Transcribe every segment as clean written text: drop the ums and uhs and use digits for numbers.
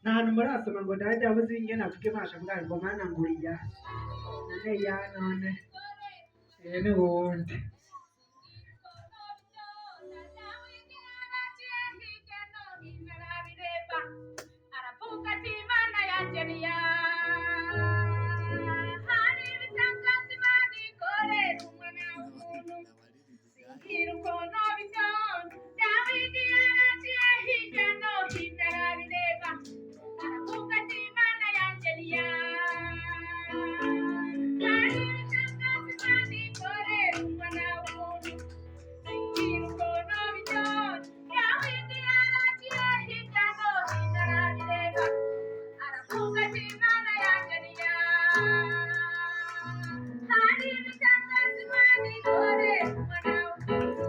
Nanu murasoma ngo ndaje abuzinge navuge masha mbwa ngo mana nguriya none ya none ni wundi aravuga ati Imana yanjye ni ya hari ibitangaza Imana ikorera umwana w'umuntu singira ukuntu bitonda Dawidi yaragiye hirya no hino arabireba aravuga ati Imana yanjye ni ya hari ibitangaza Imana ikorera umwana w'umuntu singira ukuntu bitonda Dawidi yaragiye hirya no hino arabireba aravuga ati Imana yanjye ni ya hari ibitangaza Imana ikorera umwana w'umuntu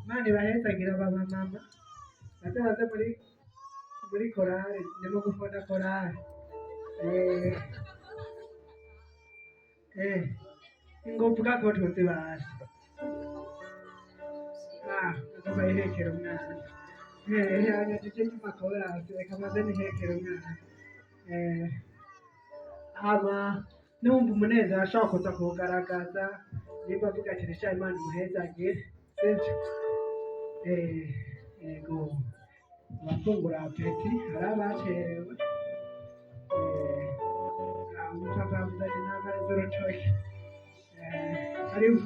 Mani bahezagira baba mama bazaza muri korale ndimo gufata korale ngo mvuga ko tuzi basi ndumva ihekera umwana hanya tuje tumakora reka maze nihekera umwana hama numva umunezero ashobora kuza kuwugaragaza nimba avuga ati resha Imana imuhezagire sivyo yego abafungura apeti hari abacerewe umutavavuze ati nambara zorocoye hariho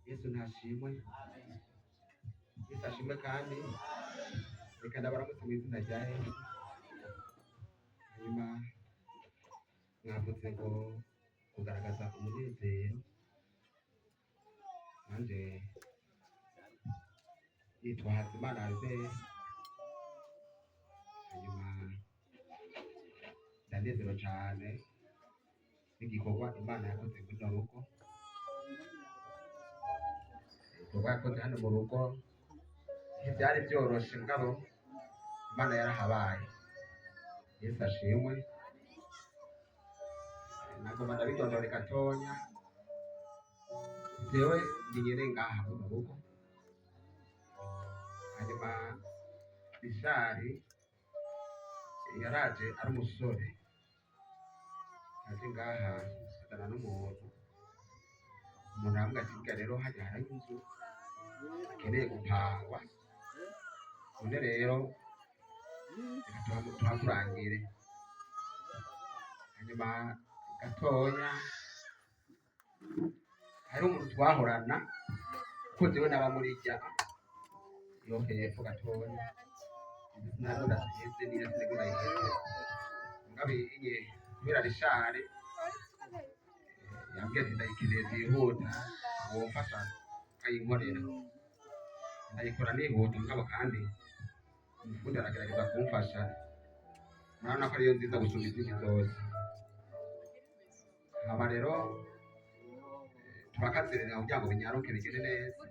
Yesu ntashimwe Yesu ashimwe kandi reka ndabaramutse mu izina rya Yesu yavuze ngo kugaragaza umunezero nanjye yitwa Hazimana Albert, hanyuma ndanezerewe cyane n'igikorwa Imana yakoze muri runo rugo. Igikorwa yakoze hano mu rugo ntibyari byoroshe, mugabo Imana yarahabaye. Yesu ashimwe. Nagomba ndabidondore gatonya. Jewe ndi nyene ngaha mu rugo, hanyuma Bishari yaraje ari umusore, aje ngaha azana n'umuntu aramubwira ati "Bwa rero hajya hari inzu akeneye gupangwa, none rero reka tuhakurangire." Hanyuma gatoya hari umuntu twahorana kuko jewe naba muri rya yo hepfo gatoya, ntabwo ndaheze niyo sinigura ndayiheze, mugabe inye kubera Rishari yambwiye ati ndayikeneye byihuta, womfasha ukayinkorera. Ndayikora nihuta, mugabo kandi umufundi aragerageza kumfasha, murabona ko ariyo nziza gusumba izindi zose. Hama rero turakazirira kugira ngo binyaruke bigende neza.